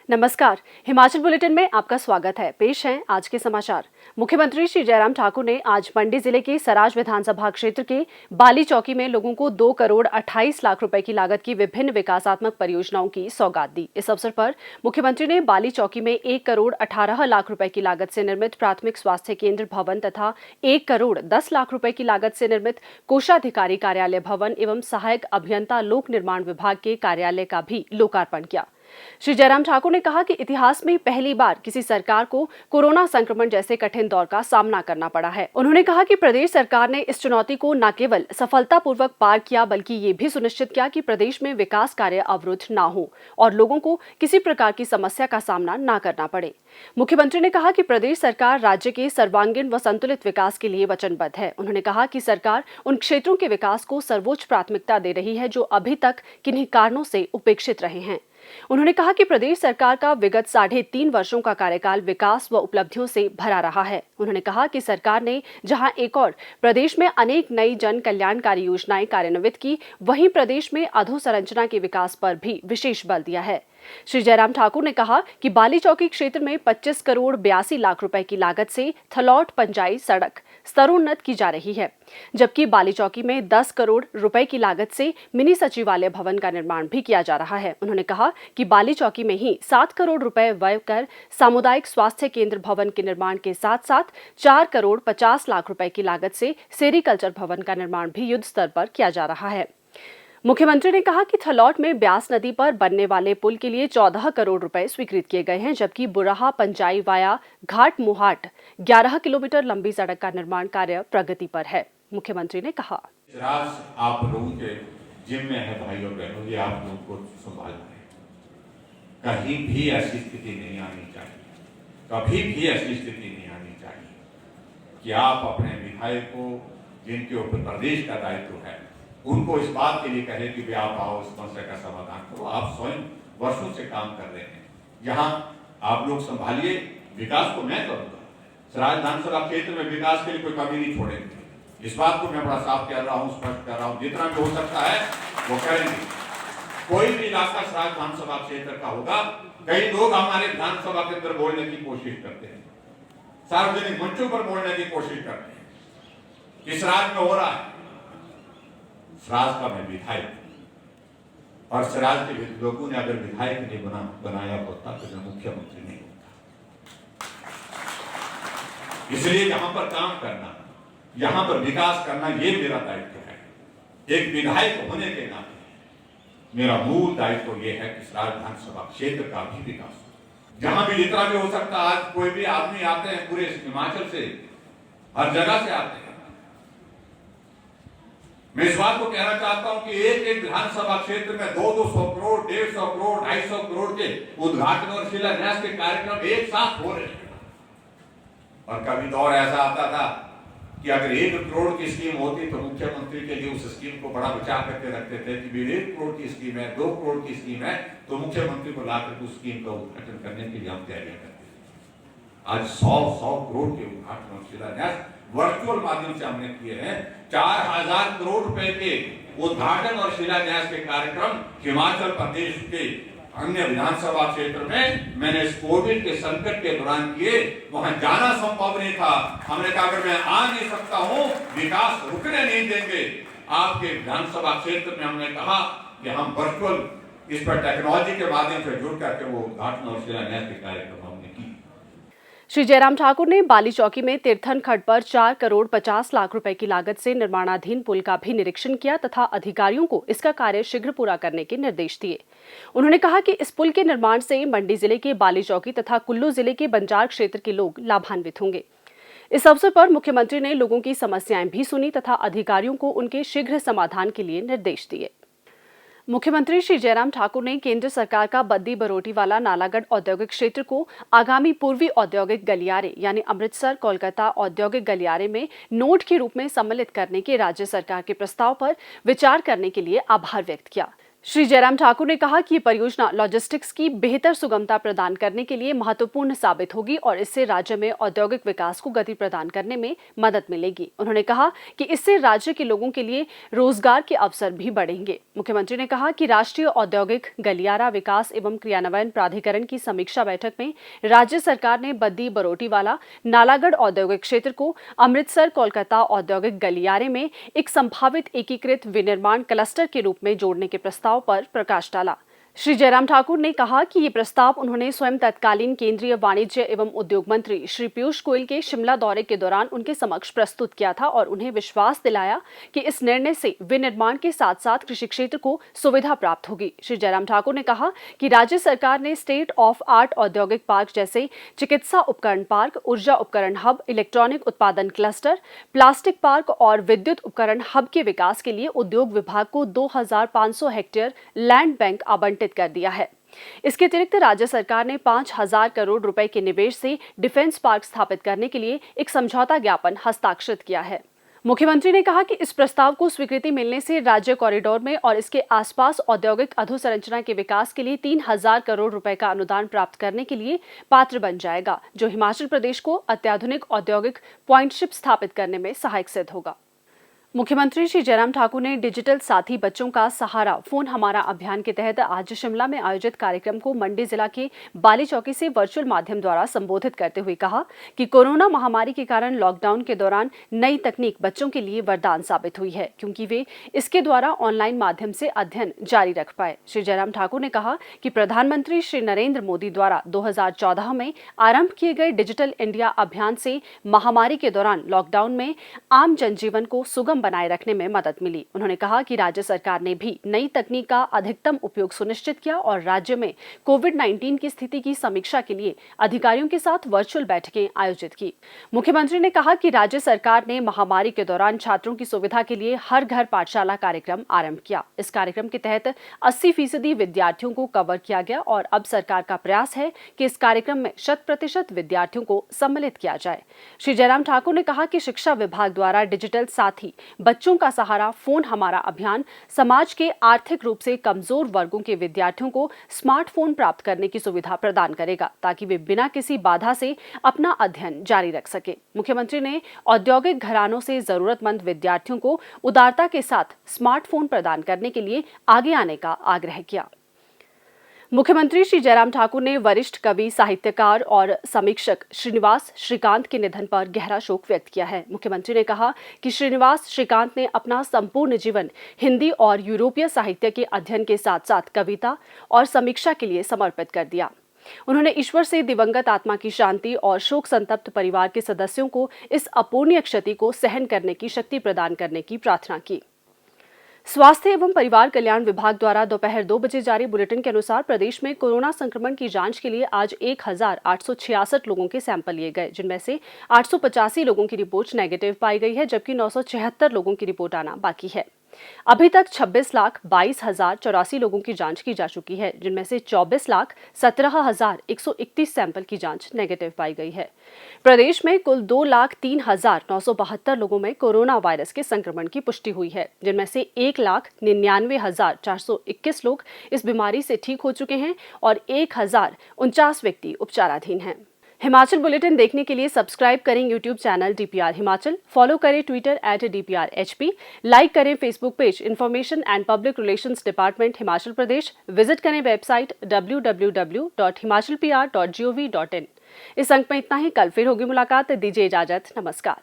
नमस्कार। हिमाचल बुलेटिन में आपका स्वागत है। पेश हैं आज के समाचार। मुख्यमंत्री श्री जयराम ठाकुर ने आज मंडी जिले के सराज विधानसभा क्षेत्र के बाली चौकी में लोगों को 2 करोड़ 28 लाख रुपए की लागत की विभिन्न विकासात्मक परियोजनाओं की सौगात दी। इस अवसर पर मुख्यमंत्री ने बाली चौकी में 1 करोड़ 18 लाख रुपए की लागत से निर्मित प्राथमिक स्वास्थ्य केंद्र भवन तथा 1 करोड़ 10 लाख रुपए की लागत से निर्मित कोषाधिकारी कार्यालय भवन एवं सहायक अभियंता लोक निर्माण विभाग के कार्यालय का भी लोकार्पण किया। श्री जयराम ठाकुर ने कहा कि इतिहास में पहली बार किसी सरकार को कोरोना संक्रमण जैसे कठिन दौर का सामना करना पड़ा है। उन्होंने कहा कि प्रदेश सरकार ने इस चुनौती को न केवल सफलतापूर्वक पार किया बल्कि ये भी सुनिश्चित किया कि प्रदेश में विकास कार्य अवरुद्ध न हो और लोगों को किसी प्रकार की समस्या का सामना न करना पड़े। मुख्यमंत्री ने कहा कि प्रदेश सरकार राज्य के सर्वांगीण व संतुलित विकास के लिए वचनबद्ध है। उन्होंने कहा कि सरकार उन क्षेत्रों के विकास को सर्वोच्च प्राथमिकता दे रही है जो अभी तक किन्हीं कारणों से उपेक्षित रहे हैं। उन्होंने कहा कि प्रदेश सरकार का विगत 3.5 वर्षों का कार्यकाल विकास व उपलब्धियों से भरा रहा है। उन्होंने कहा कि सरकार ने जहां एक और प्रदेश में अनेक नई जन कल्याणकारी योजनाएं कार्यान्वित की, वहीं प्रदेश में अधोसंरचना के विकास पर भी विशेष बल दिया है। श्री जयराम ठाकुर ने कहा कि बाली चौकी क्षेत्र में 25 करोड़ 82 लाख रुपए की लागत से थलौट पंजाई सड़क स्तरोन्नत की जा रही है, जबकि बाली चौकी में 10 करोड़ रुपए की लागत से मिनी सचिवालय भवन का निर्माण भी किया जा रहा है। उन्होंने कहा कि बाली चौकी में ही 7 करोड़ रुपए व्यय कर सामुदायिक स्वास्थ्य केंद्र भवन के निर्माण के साथ साथ 4 करोड़ 50 लाख रुपए की लागत से सेरीकल्चर भवन का निर्माण भी युद्ध स्तर पर किया जा रहा है। मुख्यमंत्री ने कहा कि थलौट में ब्यास नदी पर बनने वाले पुल के लिए 14 करोड़ रुपए स्वीकृत किए गए हैं, जबकि बुराहा पंजाई वाया घाट मुहाट 11 किलोमीटर लंबी सड़क का निर्माण कार्य प्रगति पर है। मुख्यमंत्री ने कहा, आप लोगों के जिम्मे है भाइयों बहनों, ये आप लोगों को संभालना है। कहीं भी ऐसी स्थिति नहीं आनी चाहिए, कभी भी ऐसी स्थिति नहीं आनी चाहिए कि आप अपने विधायकों जिनके ऊपर प्रदेश का दायित्व है उनको इस बात के लिए कहे कि आप आओ समस्या का समाधान करो। आप स्वयं वर्षों से काम कर रहे हैं, यहाँ आप लोग संभालिए, विकास को मैं करूंगा। सराज विधानसभा क्षेत्र में विकास के लिए कोई कमी नहीं छोड़ेंगे, इस बात को मैं बड़ा साफ कह रहा हूँ, स्पष्ट कर रहा हूँ। जितना भी हो सकता है वो करेंगे। कोई भी इलाका सराज विधानसभा क्षेत्र का होगा। कई लोग हमारे विधानसभा के अंदर बोलने की कोशिश करते हैं, सार्वजनिक मंचों पर बोलने की कोशिश करते हैं, इस राज्य में हो रहा है। सराज का मैं विधायक और सराज के लोगों ने अगर विधायक नहीं बनाया होता तो मैं मुख्यमंत्री नहीं होता। इसलिए यहां पर काम करना, यहां पर विकास करना, ये मेरा दायित्व है। एक विधायक होने के नाते मेरा मूल दायित्व यह है कि सराज विधानसभा क्षेत्र का भी विकास हो। जहां भी जितना भी हो सकता, आज कोई भी आदमी आते हैं पूरे हिमाचल से, हर जगह से आते हैं। मैं इस बात को कहना चाहता हूं कि एक एक विधानसभा क्षेत्र में 200 करोड़ 150 करोड़ 250 करोड़ के उद्घाटन और शिलान्यास के कार्यक्रम एक साथ हो रहे हैं। और कभी दौर ऐसा आता था कि अगर 1 करोड़ की स्कीम होती तो मुख्यमंत्री के लिए उस स्कीम को बड़ा विचार करके रखते थे कि 1 करोड़ की स्कीम है, 2 करोड़ की स्कीम है, तो मुख्यमंत्री को लाकर उस स्कीम का उद्घाटन करने के लिए हम तैयारियां करते थे। आज 100 करोड़ के उद्घाटन और शिलान्यास वर्चुअल माध्यम से हमने किए हैं। 4000 करोड़ रुपए के उद्घाटन और शिलान्यास के कार्यक्रम हिमाचल प्रदेश के अन्य विधानसभा क्षेत्र में मैंने इस कोविड के संकट के दौरान किए। वहां जाना संभव नहीं था। हमने कहा अगर मैं आ नहीं सकता हूं, विकास रुकने नहीं देंगे। आपके विधानसभा क्षेत्र में हमने कहा कि हम वर्चुअल इस पर टेक्नोलॉजी के माध्यम से जुड़ करके वो उद्घाटन और शिलान्यास के कार्यक्रम हमने किए। श्री जयराम ठाकुर ने बाली चौकी में तीर्थन खड्ड पर 4 करोड़ 50 लाख रुपए की लागत से निर्माणाधीन पुल का भी निरीक्षण किया तथा अधिकारियों को इसका कार्य शीघ्र पूरा करने के निर्देश दिए। उन्होंने कहा कि इस पुल के निर्माण से मंडी जिले के बाली चौकी तथा कुल्लू जिले के बंजार क्षेत्र के लोग लाभान्वित होंगे। इस अवसर पर मुख्यमंत्री ने लोगों की समस्याएं भी सुनी तथा अधिकारियों को उनके शीघ्र समाधान के लिए निर्देश दिए। मुख्यमंत्री श्री जयराम ठाकुर ने केंद्र सरकार का बद्दी बरोटीवाला नालागढ़ औद्योगिक क्षेत्र को आगामी पूर्वी औद्योगिक गलियारे यानी अमृतसर कोलकाता औद्योगिक गलियारे में नोड के रूप में सम्मिलित करने के राज्य सरकार के प्रस्ताव पर विचार करने के लिए आभार व्यक्त किया। श्री जयराम ठाकुर ने कहा कि ये परियोजना लॉजिस्टिक्स की बेहतर सुगमता प्रदान करने के लिए महत्वपूर्ण साबित होगी और इससे राज्य में औद्योगिक विकास को गति प्रदान करने में मदद मिलेगी। उन्होंने कहा कि इससे राज्य के लोगों के लिए रोजगार के अवसर भी बढ़ेंगे। मुख्यमंत्री ने कहा कि राष्ट्रीय औद्योगिक गलियारा विकास एवं क्रियान्वयन प्राधिकरण की समीक्षा बैठक में राज्य सरकार ने बद्दी बरोटीवाला नालागढ़ औद्योगिक क्षेत्र को अमृतसर कोलकाता औद्योगिक गलियारे में एक संभावित एकीकृत विनिर्माण क्लस्टर के रूप में जोड़ने के प्रस्ताव पर प्रकाश डाला। श्री जयराम ठाकुर ने कहा कि ये प्रस्ताव उन्होंने स्वयं तत्कालीन केंद्रीय वाणिज्य एवं उद्योग मंत्री श्री पीयूष गोयल के शिमला दौरे के दौरान उनके समक्ष प्रस्तुत किया था और उन्हें विश्वास दिलाया कि इस निर्णय से विनिर्माण के साथ साथ कृषि क्षेत्र को सुविधा प्राप्त होगी। श्री जयराम ठाकुर ने कहा कि राज्य सरकार ने स्टेट ऑफ आर्ट औद्योगिक पार्क जैसे चिकित्सा उपकरण पार्क, ऊर्जा उपकरण हब, इलेक्ट्रॉनिक उत्पादन क्लस्टर, प्लास्टिक पार्क और विद्युत उपकरण हब के विकास के लिए उद्योग विभाग को 2500 हेक्टेयर लैंड बैंक आवंटित कर दिया है। इसके अतिरिक्त राज्य सरकार ने 5000 करोड़ रुपए के निवेश से डिफेंस पार्क स्थापित करने के लिए एक समझौता ज्ञापन हस्ताक्षरित किया है। मुख्यमंत्री ने कहा कि इस प्रस्ताव को स्वीकृति मिलने से राज्य कॉरिडोर में और इसके आसपास औद्योगिक अधोसंरचना के विकास के लिए 3000 करोड़ रुपए का अनुदान प्राप्त करने के लिए पात्र बन जाएगा, जो हिमाचल प्रदेश को अत्याधुनिक औद्योगिक पॉइंटशिप स्थापित करने में सहायक सिद्ध होगा। मुख्यमंत्री श्री जयराम ठाकुर ने डिजिटल साथी बच्चों का सहारा फोन हमारा अभियान के तहत आज शिमला में आयोजित कार्यक्रम को मंडी जिला के बाली चौकी से वर्चुअल माध्यम द्वारा संबोधित करते हुए कहा कि कोरोना महामारी के कारण लॉकडाउन के दौरान नई तकनीक बच्चों के लिए वरदान साबित हुई है, क्योंकि वे इसके द्वारा ऑनलाइन माध्यम से अध्ययन जारी रख पाए। श्री जयराम ठाकुर ने कहा कि प्रधानमंत्री श्री नरेंद्र मोदी द्वारा 2014 में आरंभ किए गए डिजिटल इंडिया अभियान से महामारी के दौरान लॉकडाउन में आम जनजीवन को सुगम बनाए रखने में मदद मिली। उन्होंने कहा कि राज्य सरकार ने भी नई तकनीक का अधिकतम उपयोग सुनिश्चित किया और राज्य में कोविड-19 की स्थिति की समीक्षा के लिए अधिकारियों के साथ वर्चुअल बैठकें आयोजित की। मुख्यमंत्री ने कहा कि राज्य सरकार ने महामारी के दौरान छात्रों की सुविधा के लिए हर घर पाठशाला कार्यक्रम आरंभ किया। इस कार्यक्रम के तहत 80% विद्यार्थियों को कवर किया गया और अब सरकार का प्रयास है कि इस कार्यक्रम में 100% विद्यार्थियों को सम्मिलित किया जाए। श्री जयराम ठाकुर ने कहा कि शिक्षा विभाग द्वारा डिजिटल साथी बच्चों का सहारा फोन हमारा अभियान समाज के आर्थिक रूप से कमजोर वर्गों के विद्यार्थियों को स्मार्टफोन प्राप्त करने की सुविधा प्रदान करेगा, ताकि वे बिना किसी बाधा से अपना अध्ययन जारी रख सके। मुख्यमंत्री ने औद्योगिक घरानों से जरूरतमंद विद्यार्थियों को उदारता के साथ स्मार्टफोन प्रदान करने के लिए आगे आने का आग्रह किया। मुख्यमंत्री श्री जयराम ठाकुर ने वरिष्ठ कवि, साहित्यकार और समीक्षक श्रीनिवास श्रीकांत के निधन पर गहरा शोक व्यक्त किया है। मुख्यमंत्री ने कहा कि श्रीनिवास श्रीकांत ने अपना संपूर्ण जीवन हिंदी और यूरोपीय साहित्य के अध्ययन के साथ साथ कविता और समीक्षा के लिए समर्पित कर दिया। उन्होंने ईश्वर से दिवंगत आत्मा की शांति और शोक संतप्त परिवार के सदस्यों को इस अपूर्णीय क्षति को सहन करने की शक्ति प्रदान करने की प्रार्थना की। स्वास्थ्य एवं परिवार कल्याण विभाग द्वारा दोपहर 2 बजे जारी बुलेटिन के अनुसार प्रदेश में कोरोना संक्रमण की जांच के लिए आज 1866 लोगों के सैंपल लिए गए, जिनमें से 885 लोगों की रिपोर्ट नेगेटिव पाई गई है, जबकि 976 लोगों की रिपोर्ट आना बाकी है। अभी तक 26,22,084 लोगों की जांच की जा चुकी है, जिनमें से 24,17,131 सैंपल की जांच नेगेटिव पाई गई है। प्रदेश में कुल 2,03,972 लोगों में कोरोना वायरस के संक्रमण की पुष्टि हुई है, जिनमें से 1,99,421 लोग इस बीमारी से ठीक हो चुके हैं और 1,049 व्यक्ति उपचाराधीन हैं। हिमाचल बुलेटिन देखने के लिए सब्सक्राइब करें YouTube channel DPR Himachal, follow करें ट्विटर @DPRHP, लाइक करें Facebook page information and public relations department Himachal Pradesh, visit करें वेबसाइट www.himachalpr.gov.in। इस अंक में इतना ही। कल फिर होगी मुलाकात, दीजिए इजाजत, नमस्कार।